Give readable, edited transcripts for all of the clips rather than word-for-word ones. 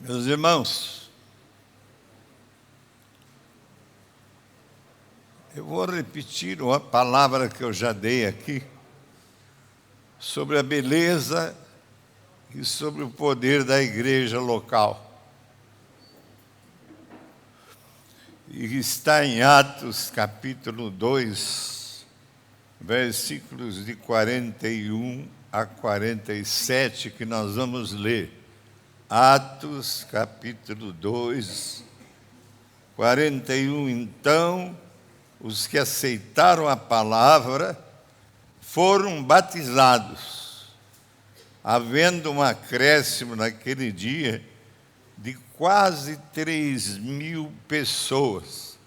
Meus irmãos, eu vou repetir uma palavra que eu já dei aqui sobre a beleza e sobre o poder da igreja local. E está em Atos capítulo 2, versículos de 41 a 47, que nós vamos ler. Atos capítulo 2, 41. Então, os que aceitaram a palavra foram batizados, havendo um acréscimo naquele dia de quase 3.000 pessoas.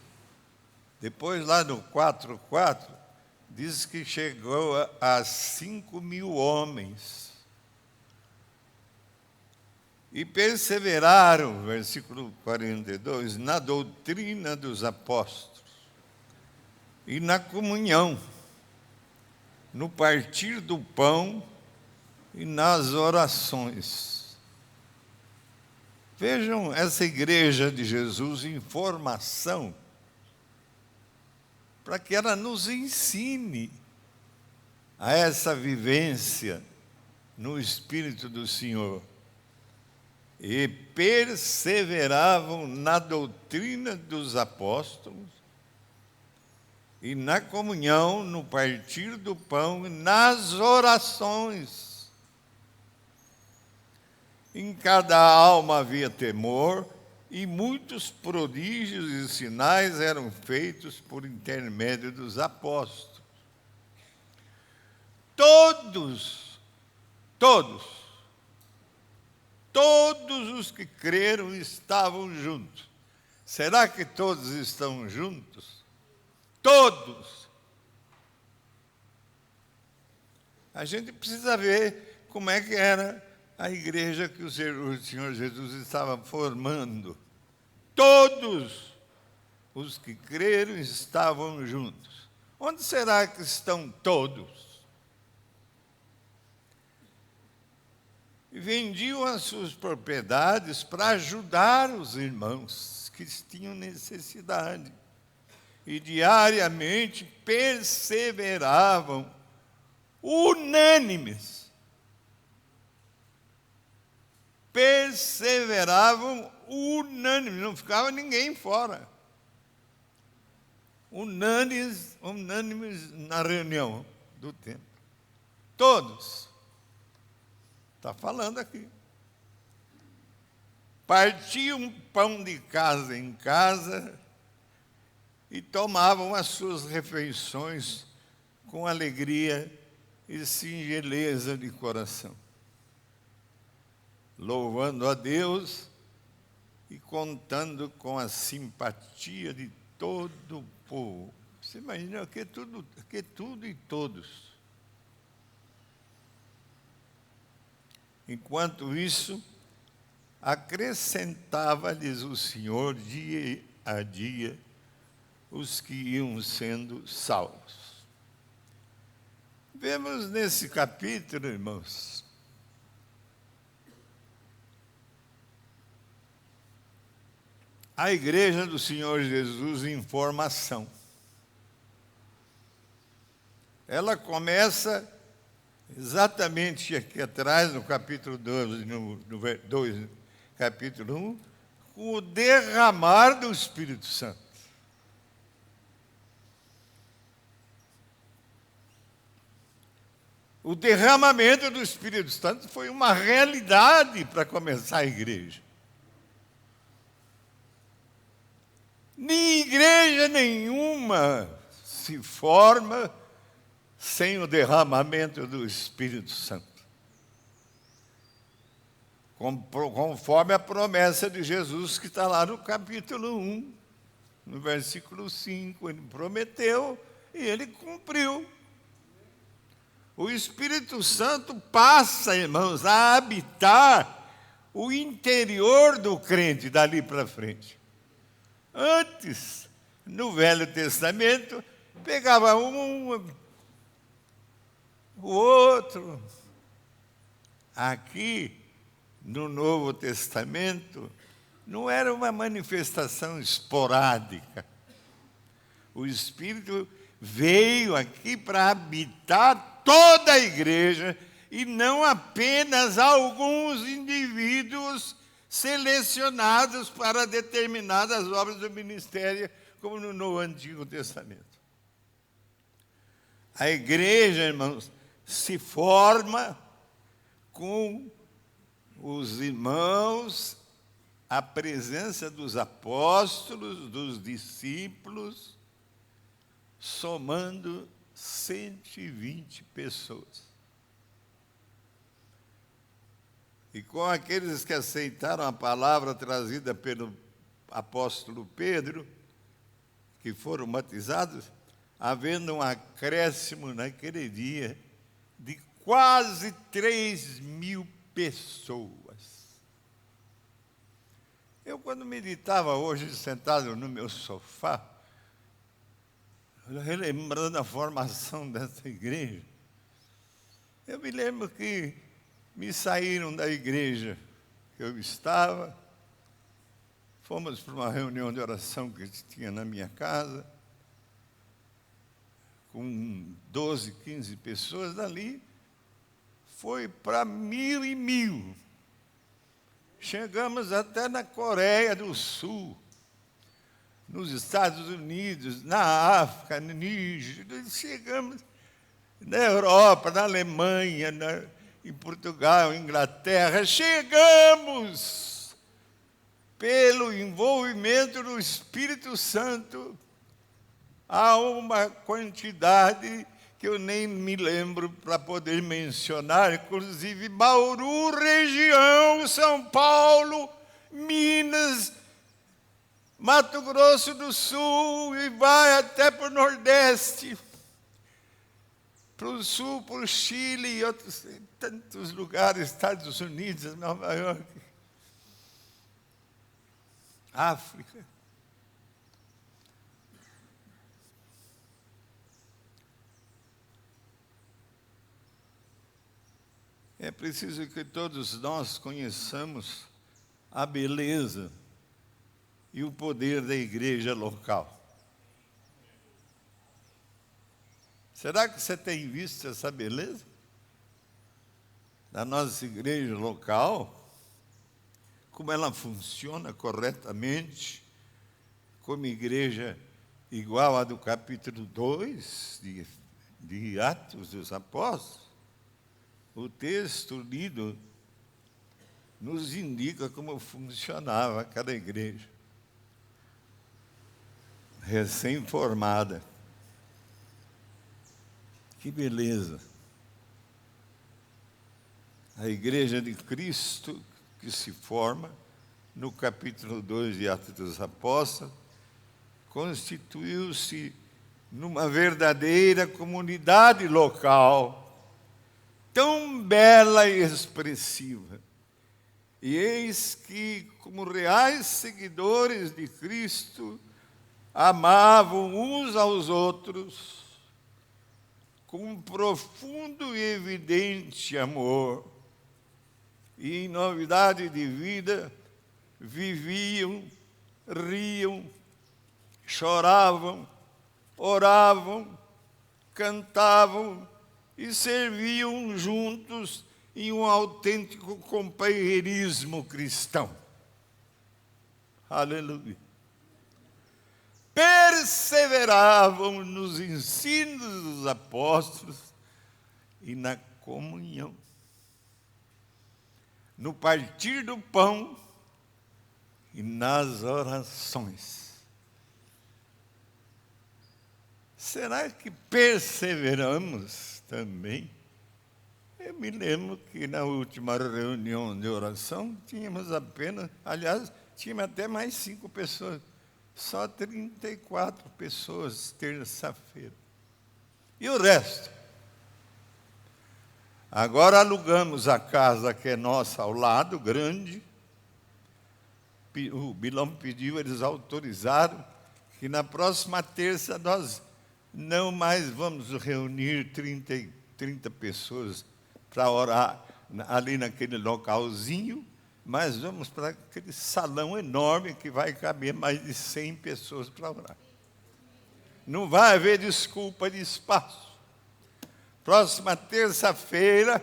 Depois, lá no 4:4, diz que chegou a 5.000 homens. E perseveraram, versículo 42, na doutrina dos apóstolos, e na comunhão, no partir do pão e nas orações. Vejam essa igreja de Jesus em formação, para que ela nos ensine a essa vivência no Espírito do Senhor. E perseveravam na doutrina dos apóstolos, e na comunhão, no partir do pão e nas orações. Em cada alma havia temor, e muitos prodígios e sinais eram feitos por intermédio dos apóstolos. Todos os que creram estavam juntos. Será que todos estão juntos? Todos. A gente precisa ver como é que era a igreja que o Senhor Jesus estava formando. Todos os que creram estavam juntos. Onde será que estão todos? E vendiam as suas propriedades para ajudar os irmãos que tinham necessidade. E diariamente perseveravam unânimes. Não ficava ninguém fora. Unânimes na reunião do templo. Todos. Está falando aqui. Partiam pão de casa em casa e tomavam as suas refeições com alegria e singeleza de coração, louvando a Deus e contando com a simpatia de todo o povo. Você imagina que tudo e todos. Enquanto isso, acrescentava-lhes o Senhor dia a dia os que iam sendo salvos. Vemos nesse capítulo, irmãos, a igreja do Senhor Jesus em formação. Ela começa exatamente aqui atrás, no capítulo 2, capítulo 1, com o derramar do Espírito Santo. O derramamento do Espírito Santo foi uma realidade para começar a igreja. Igreja nenhuma se forma sem o derramamento do Espírito Santo. Conforme a promessa de Jesus que está lá no capítulo 1, no versículo 5, ele prometeu e ele cumpriu. O Espírito Santo passa, irmãos, a habitar o interior do crente dali para frente. Antes, no Velho Testamento, pegava um, o outro. Aqui, no Novo Testamento não era uma manifestação esporádica. O Espírito veio aqui para habitar toda a igreja e não apenas alguns indivíduos selecionados para determinadas obras do ministério, como no Antigo Testamento. A igreja, irmãos, se forma com os irmãos, a presença dos apóstolos, dos discípulos, somando 120 pessoas. E com aqueles que aceitaram a palavra trazida pelo apóstolo Pedro, que foram batizados, havendo um acréscimo naquele dia de quase 3.000 pessoas. Eu, quando meditava hoje, sentado no meu sofá, relembrando a formação dessa igreja, eu me lembro que me saíram da igreja que eu estava, fomos para uma reunião de oração que tinha na minha casa, com 12, 15 pessoas. Dali foi para 1.000 e 1.000. Chegamos até na Coreia do Sul, nos Estados Unidos, na África, no Níger. Chegamos na Europa, na Alemanha, em Portugal, Inglaterra. Chegamos pelo envolvimento do Espírito Santo a uma quantidade que eu nem me lembro para poder mencionar, inclusive Bauru, região, São Paulo, Minas, Mato Grosso do Sul, e vai até para o Nordeste, para o Sul, para o Chile e outros tantos lugares, Estados Unidos, Nova York, África. É preciso que todos nós conheçamos a beleza e o poder da igreja local. Será que você tem visto essa beleza da nossa igreja local? Como ela funciona corretamente, como igreja igual à do capítulo 2 de Atos dos Apóstolos? O texto lido nos indica como funcionava cada igreja recém-formada. Que beleza! A igreja de Cristo que se forma no capítulo 2 de Atos dos Apóstolos constituiu-se numa verdadeira comunidade local, tão bela e expressiva. E eis que, como reais seguidores de Cristo, amavam uns aos outros com um profundo e evidente amor, e em novidade de vida viviam, riam, choravam, oravam, cantavam e serviam juntos em um autêntico companheirismo cristão. Aleluia! Perseveravam nos ensinos dos apóstolos e na comunhão, no partir do pão e nas orações. Será que perseveramos também? Eu me lembro que na última reunião de oração tínhamos apenas, aliás, tínhamos até mais 5 pessoas, só 34 pessoas terça-feira. E o resto? Agora alugamos a casa que é nossa ao lado, grande. O Bilão pediu, eles autorizaram que na próxima terça nós não mais vamos reunir 30 pessoas para orar ali naquele localzinho, mas vamos para aquele salão enorme que vai caber mais de 100 pessoas para orar. Não vai haver desculpa de espaço. Próxima terça-feira,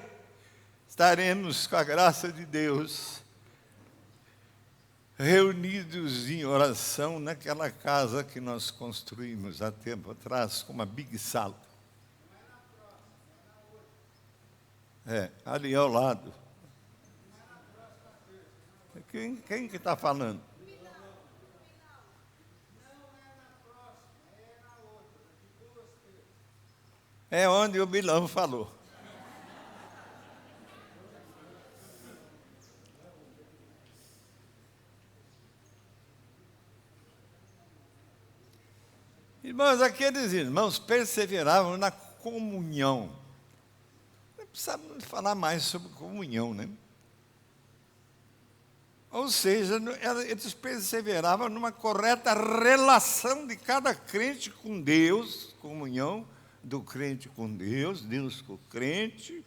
estaremos, com a graça de Deus, reunidos em oração naquela casa que nós construímos há tempo atrás, com uma big sala. Ali ao lado. Quem que está falando? É onde o Bilão falou. Irmãos, aqueles irmãos perseveravam na comunhão. Não precisamos falar mais sobre comunhão, né? Ou seja, eles perseveravam numa correta relação de cada crente com Deus, comunhão do crente com Deus, Deus com o crente.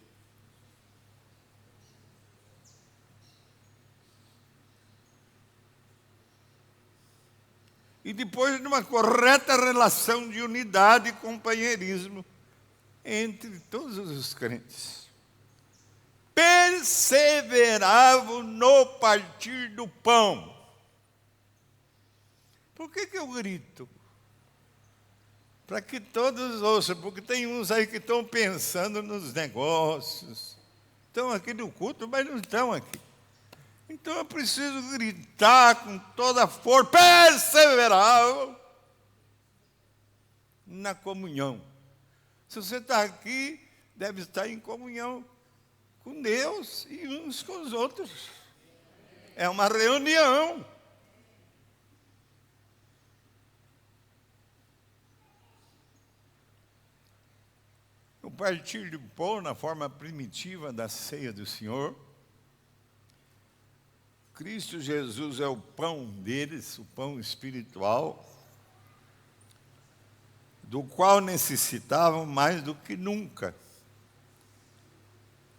E depois numa correta relação de unidade e companheirismo entre todos os crentes. Perseveravam no partir do pão. Por que eu grito? Para que todos ouçam, porque tem uns aí que estão pensando nos negócios. Estão aqui no culto, mas não estão aqui. Então eu preciso gritar com toda a força, perseveravam na comunhão. Se você está aqui, deve estar em comunhão com Deus e uns com os outros. É uma reunião. O partir do pão, na forma primitiva da ceia do Senhor, Cristo Jesus é o pão deles, o pão espiritual, do qual necessitavam mais do que nunca.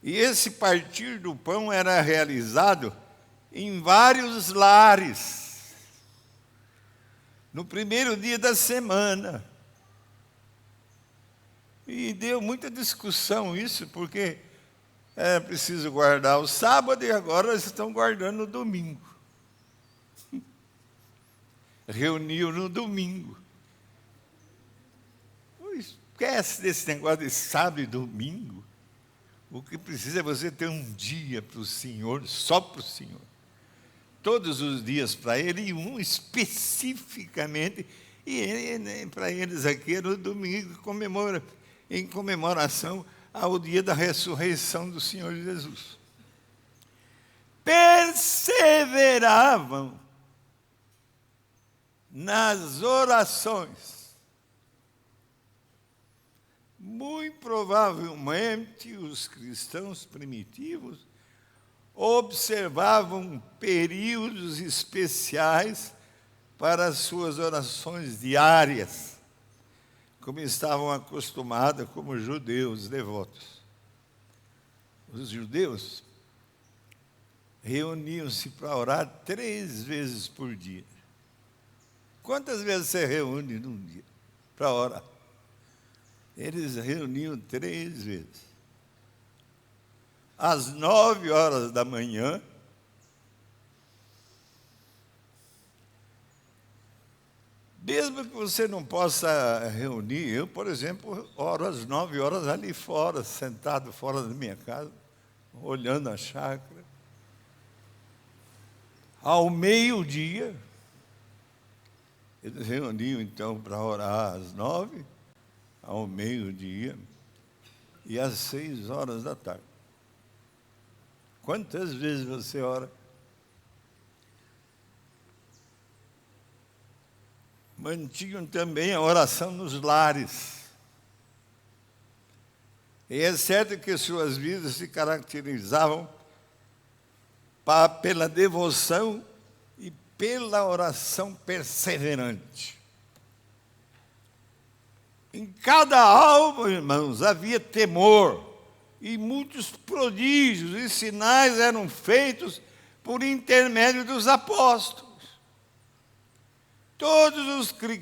E esse partir do pão era realizado em vários lares, no primeiro dia da semana. E deu muita discussão isso, porque é preciso guardar o sábado e agora eles estão guardando o domingo. Reuniu no domingo. Esquece desse negócio de sábado e domingo. O que precisa é você ter um dia para o Senhor, só para o Senhor. Todos os dias para Ele e um especificamente. E para eles aqui era o domingo, em comemoração ao dia da ressurreição do Senhor Jesus. Perseveravam nas orações. Muito provavelmente os cristãos primitivos observavam períodos especiais para as suas orações diárias, como estavam acostumados como judeus devotos. Os judeus reuniam-se para orar 3 vezes por dia. Quantas vezes você reúne num dia para orar? Eles reuniam 3 vezes. Às 9 horas da manhã, mesmo que você não possa reunir, eu, por exemplo, oro às 9 horas ali fora, sentado fora da minha casa, olhando a chácara. Ao meio-dia, eles reuniam então para orar às 9, ao meio-dia e às 6 horas da tarde. Quantas vezes você ora? Mantinham também a oração nos lares. E é certo que suas vidas se caracterizavam pela devoção e pela oração perseverante. Em cada alma, irmãos, havia temor, e muitos prodígios e sinais eram feitos por intermédio dos apóstolos. Todos os que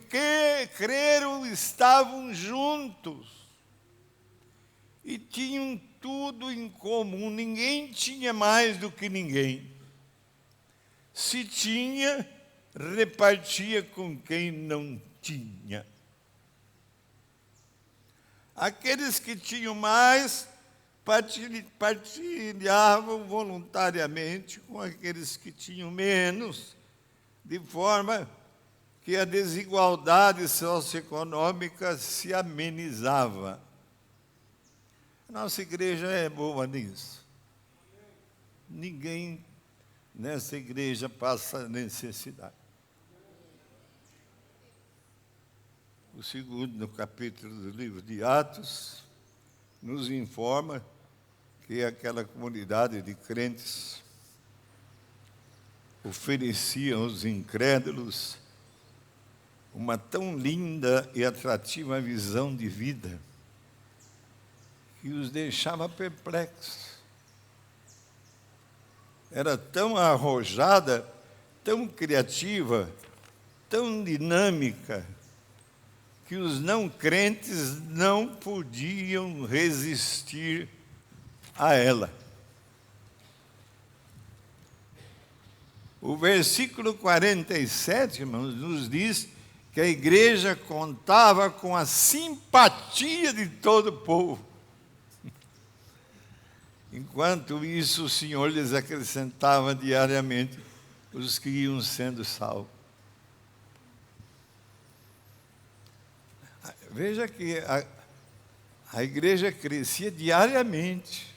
creram estavam juntos e tinham tudo em comum. Ninguém tinha mais do que ninguém. Se tinha, repartia com quem não tinha. Aqueles que tinham mais partilhavam voluntariamente com aqueles que tinham menos, de forma que a desigualdade socioeconômica se amenizava. Nossa igreja é boa nisso. Ninguém nessa igreja passa necessidade. O segundo capítulo do livro de Atos nos informa que aquela comunidade de crentes oferecia aos incrédulos uma tão linda e atrativa visão de vida que os deixava perplexos. Era tão arrojada, tão criativa, tão dinâmica, que os não crentes não podiam resistir a ela. O versículo 47, irmãos, nos diz que a igreja contava com a simpatia de todo o povo. Enquanto isso, o Senhor lhes acrescentava diariamente os que iam sendo salvos. Veja que a igreja crescia diariamente.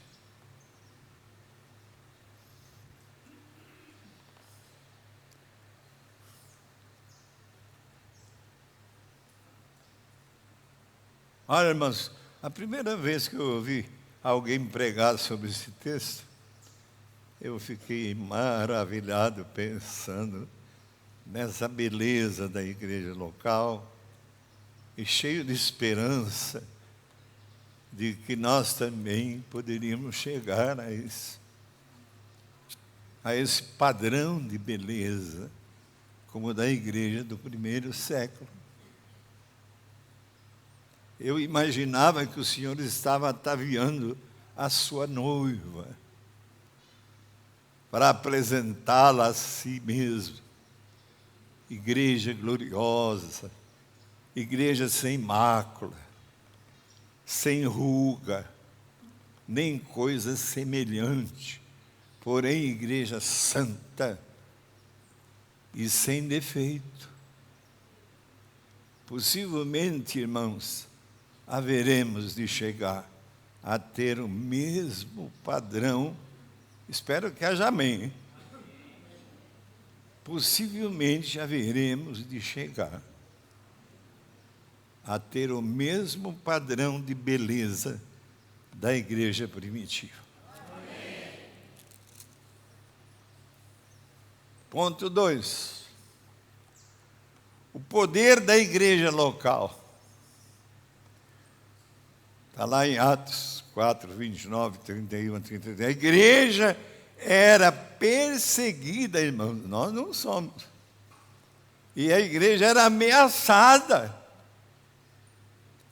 Olha, irmãos, a primeira vez que eu ouvi alguém pregar sobre esse texto, eu fiquei maravilhado pensando nessa beleza da igreja local e cheio de esperança de que nós também poderíamos chegar a esse padrão de beleza como o da igreja do primeiro século. Eu imaginava que o Senhor estava ataviando a sua noiva para apresentá-la a si mesmo. Igreja gloriosa, igreja sem mácula, sem ruga, nem coisa semelhante, porém igreja santa e sem defeito. Possivelmente, irmãos, haveremos de chegar a ter o mesmo padrão. Espero que haja amém. Possivelmente haveremos de chegar a ter o mesmo padrão de beleza da igreja primitiva. Amém. Ponto 2. O poder da igreja local. Está lá em Atos 4, 29, 31 a 33. A igreja era perseguida, irmãos. Nós não somos. E a igreja era ameaçada.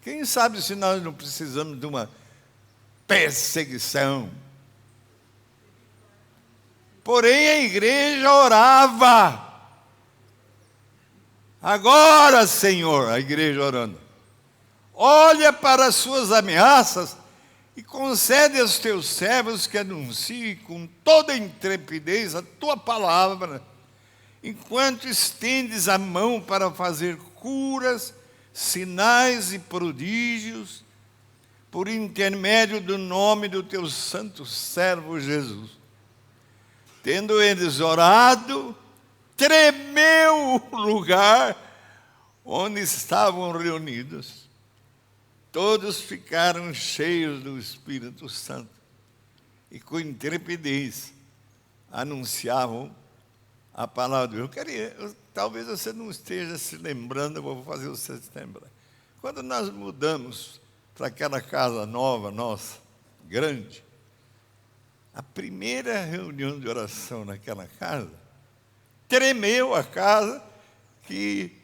Quem sabe se nós não precisamos de uma perseguição? Porém, a igreja orava. Agora, Senhor, a igreja orando. Olha para as suas ameaças e concede aos teus servos que anunciem com toda intrepidez a tua palavra, enquanto estendes a mão para fazer curas, sinais e prodígios, por intermédio do nome do teu santo servo Jesus. Tendo eles orado, tremeu o lugar onde estavam reunidos. Todos ficaram cheios do Espírito Santo e com intrepidez anunciavam a palavra de Deus. Talvez você não esteja se lembrando, eu vou fazer você se lembrar. Quando nós mudamos para aquela casa nova nossa, grande, A primeira reunião de oração naquela casa, tremeu a casa, que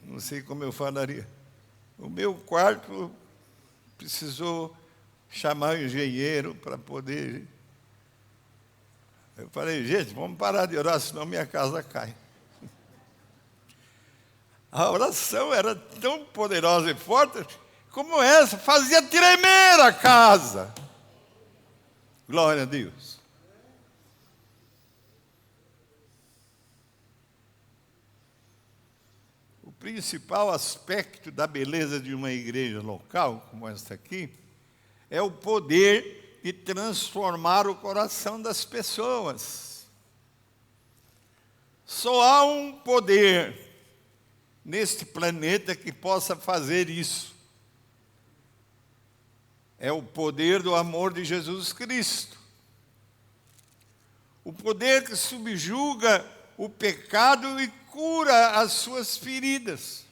não sei como eu falaria, o meu quarto precisou chamar o engenheiro para poder. Eu falei, gente, vamos parar de orar, senão minha casa cai. A oração era tão poderosa e forte, como essa, fazia tremer a casa. Glória a Deus. O principal aspecto da beleza de uma igreja local, como esta aqui, é o poder de transformar o coração das pessoas. Só há um poder neste planeta que possa fazer isso. É o poder do amor de Jesus Cristo. O poder que subjuga o pecado e cura as suas feridas.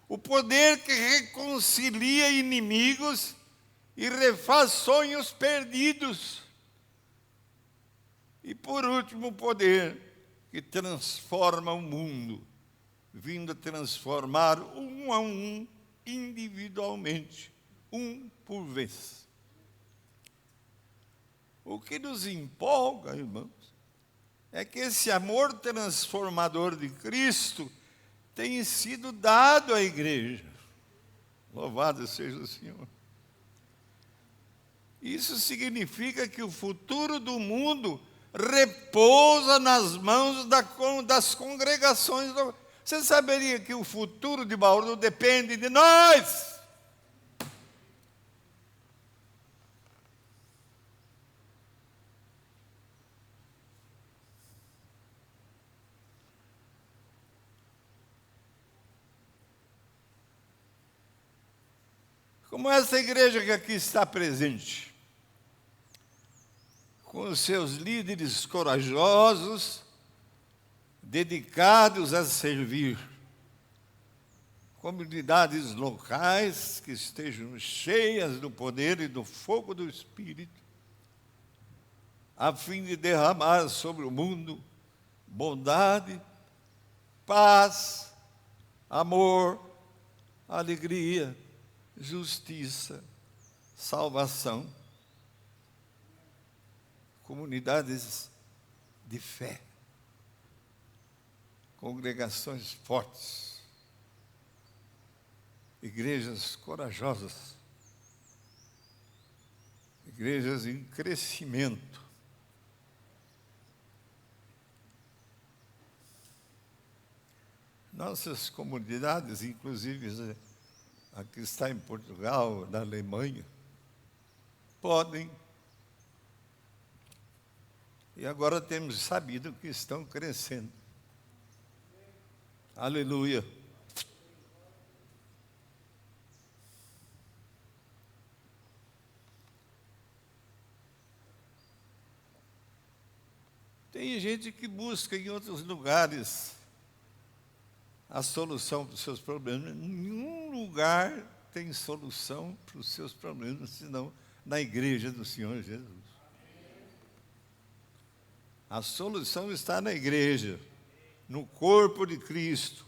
O poder que reconcilia inimigos e refaz sonhos perdidos. E por último, o poder que transforma o mundo, vindo a transformar um a um, individualmente, um por vez. O que nos empolga, irmãos, é que esse amor transformador de Cristo tem sido dado à igreja. Louvado seja o Senhor. Isso significa que o futuro do mundo repousa nas mãos das congregações. Você saberia que o futuro de Bauru depende de nós? Como essa igreja que aqui está presente, com os seus líderes corajosos, dedicados a servir, comunidades locais que estejam cheias do poder e do fogo do Espírito, a fim de derramar sobre o mundo bondade, paz, amor, alegria, justiça, salvação. Comunidades de fé, congregações fortes, igrejas corajosas, igrejas em crescimento. Nossas comunidades, inclusive a que está em Portugal, na Alemanha, podem, e agora temos sabido que estão crescendo. Aleluia. Tem gente que busca em outros lugares a solução para os seus problemas. Nenhum lugar tem solução para os seus problemas, senão na igreja do Senhor Jesus. A solução está na igreja, no corpo de Cristo,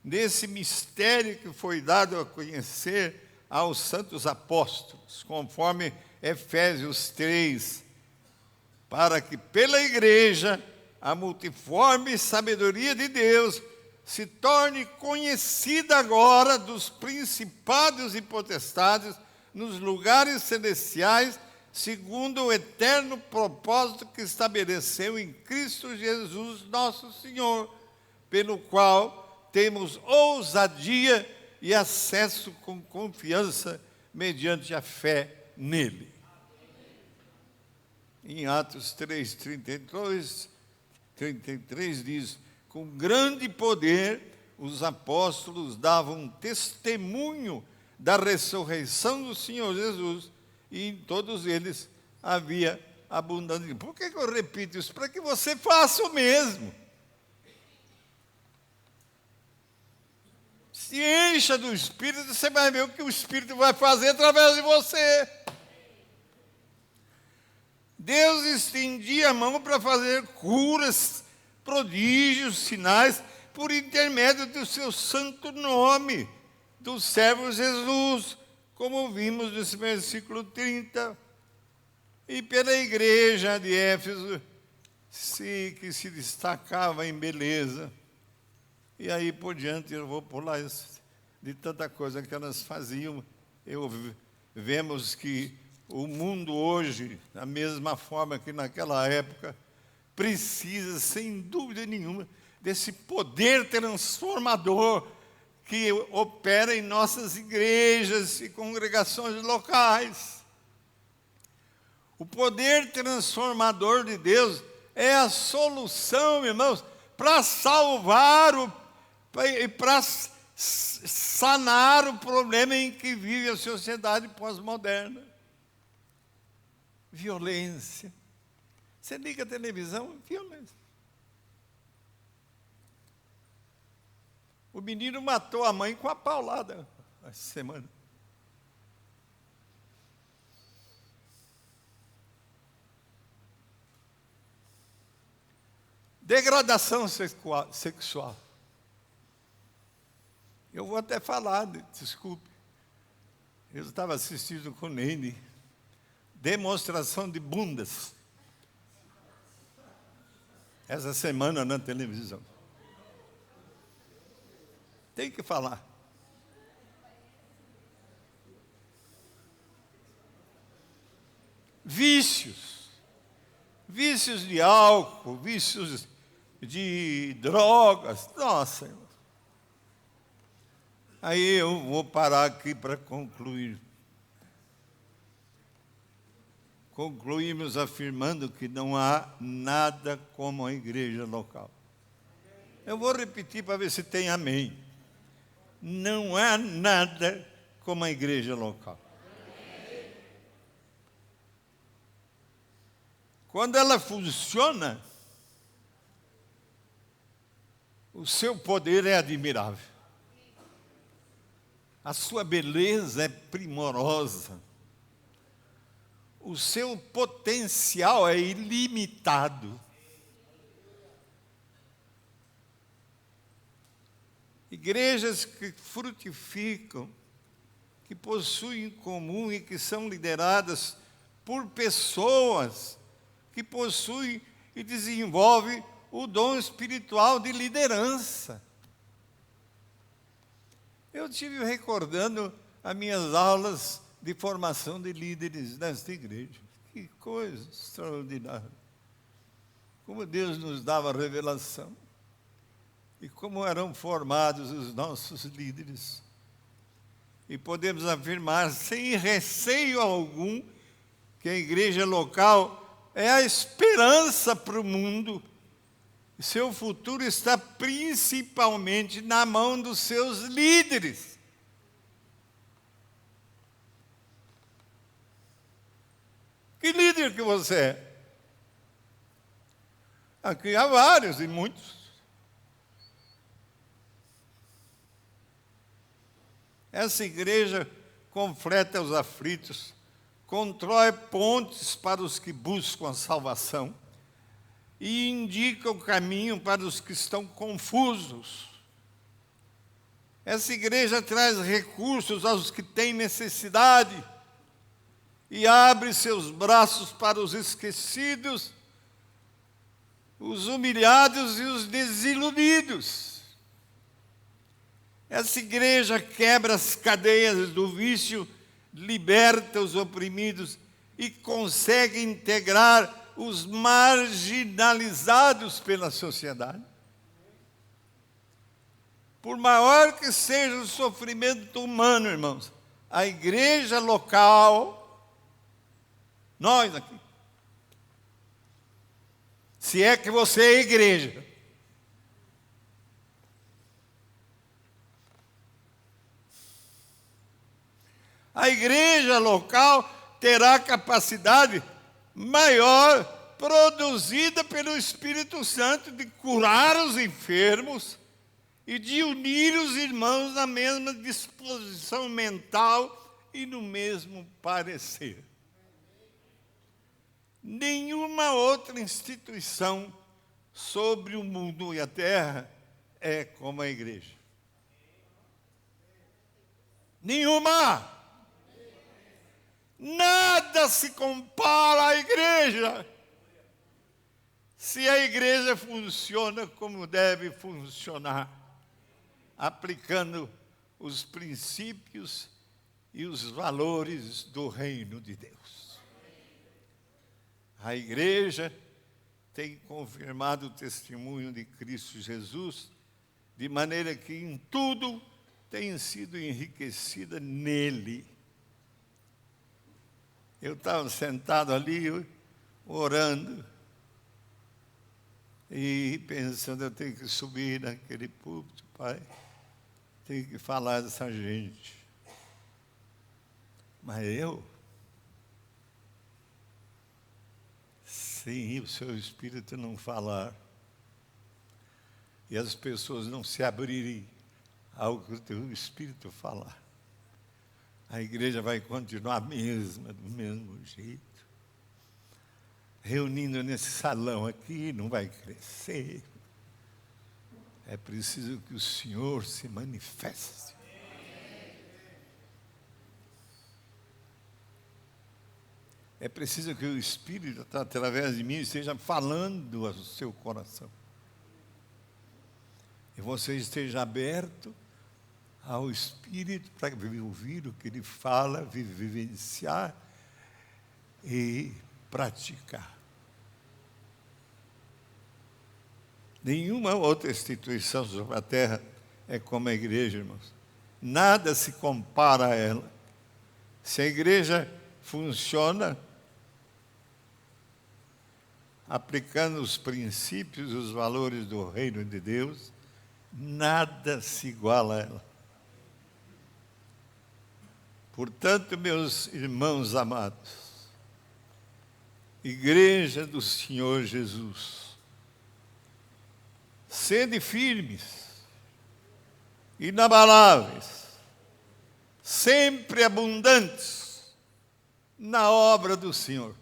nesse mistério que foi dado a conhecer aos santos apóstolos, conforme Efésios 3, para que pela igreja a multiforme sabedoria de Deus se torne conhecida agora dos principados e potestades nos lugares celestiais, segundo o eterno propósito que estabeleceu em Cristo Jesus, nosso Senhor, pelo qual temos ousadia e acesso com confiança mediante a fé nele. Em Atos 3, 33 diz: com grande poder os apóstolos davam testemunho da ressurreição do Senhor Jesus, e em todos eles havia abundância. Por que eu repito isso? Para que você faça o mesmo. Se encha do Espírito, você vai ver o que o Espírito vai fazer através de você. Deus estendia a mão para fazer curas, prodígios, sinais, por intermédio do seu santo nome, do servo Jesus, como vimos nesse versículo 30. E pela igreja de Éfeso, que se destacava em beleza. E aí por diante, eu vou pular isso, de tanta coisa que elas faziam. Vemos que o mundo hoje, da mesma forma que naquela época, precisa, sem dúvida nenhuma, desse poder transformador que opera em nossas igrejas e congregações locais. O poder transformador de Deus é a solução, irmãos, para salvar e para sanar o problema em que vive a sociedade pós-moderna. Violência. Você liga a televisão, violência. O menino matou a mãe com a paulada essa semana. Degradação sexual. Eu vou até falar, desculpe. Eu estava assistindo com o Neine. Demonstração de bundas. Essa semana na televisão. Tem que falar. Vícios. Vícios de álcool, vícios de drogas. Nossa, irmão. Aí eu vou parar aqui para concluir. Concluímos afirmando que não há nada como a igreja local. Eu vou repetir para ver se tem amém. Não há nada como a igreja local. Quando ela funciona, o seu poder é admirável. A sua beleza é primorosa. O seu potencial é ilimitado. Igrejas que frutificam, que possuem em comum e que são lideradas por pessoas que possuem e desenvolvem o dom espiritual de liderança. Eu estive recordando as minhas aulas de formação de líderes nesta igreja. Que coisa extraordinária. Como Deus nos dava revelação. E como eram formados os nossos líderes. E podemos afirmar, sem receio algum, que a igreja local é a esperança para o mundo. Seu futuro está principalmente na mão dos seus líderes. Que líder que você é? Aqui há vários e muitos. Essa igreja completa os aflitos, constrói pontes para os que buscam a salvação e indica o caminho para os que estão confusos. Essa igreja traz recursos aos que têm necessidade e abre seus braços para os esquecidos, os humilhados e os desiludidos. Essa igreja quebra as cadeias do vício, liberta os oprimidos e consegue integrar os marginalizados pela sociedade. Por maior que seja o sofrimento humano, irmãos, a igreja local, nós aqui, se é que você é igreja, a igreja local terá capacidade maior produzida pelo Espírito Santo de curar os enfermos e de unir os irmãos na mesma disposição mental e no mesmo parecer. Nenhuma outra instituição sobre o mundo e a terra é como a igreja. Nenhuma! Nada se compara à igreja. Se a igreja funciona como deve funcionar, aplicando os princípios e os valores do reino de Deus. A igreja tem confirmado o testemunho de Cristo Jesus, de maneira que em tudo tem sido enriquecida nele. Eu estava sentado ali, orando, e pensando, eu tenho que subir naquele púlpito, Pai, tenho que falar dessa gente. Mas se o seu Espírito não falar, e as pessoas não se abrirem ao que o teu Espírito falar, a igreja vai continuar a mesma, do mesmo jeito. Reunindo nesse salão aqui, não vai crescer. É preciso que o Senhor se manifeste. É preciso que o Espírito, através de mim, esteja falando ao seu coração. E você esteja aberto ao Espírito para ouvir o que Ele fala, vivenciar e praticar. Nenhuma outra instituição sobre a terra é como a igreja, irmãos. Nada se compara a ela. Se a igreja funciona aplicando os princípios e os valores do reino de Deus, nada se iguala a ela. Portanto, meus irmãos amados, Igreja do Senhor Jesus, sede firmes, inabaláveis, sempre abundantes na obra do Senhor,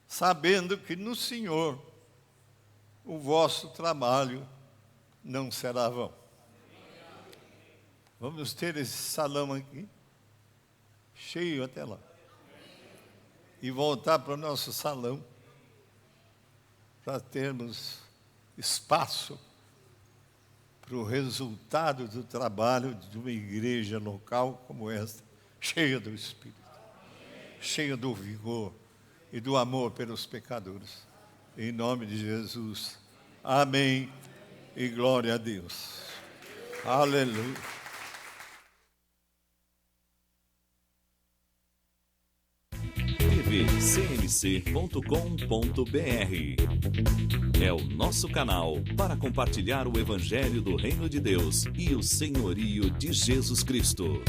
sabendo que no Senhor o vosso trabalho não será vão. Vamos ter esse salão aqui, cheio até lá. E voltar para o nosso salão, para termos espaço para o resultado do trabalho de uma igreja local como esta, cheia do Espírito, cheia do vigor e do amor pelos pecadores. Em nome de Jesus. Amém e glória a Deus. Aleluia. tvcmc.com.br é o nosso canal para compartilhar o Evangelho do Reino de Deus e o senhorio de Jesus Cristo.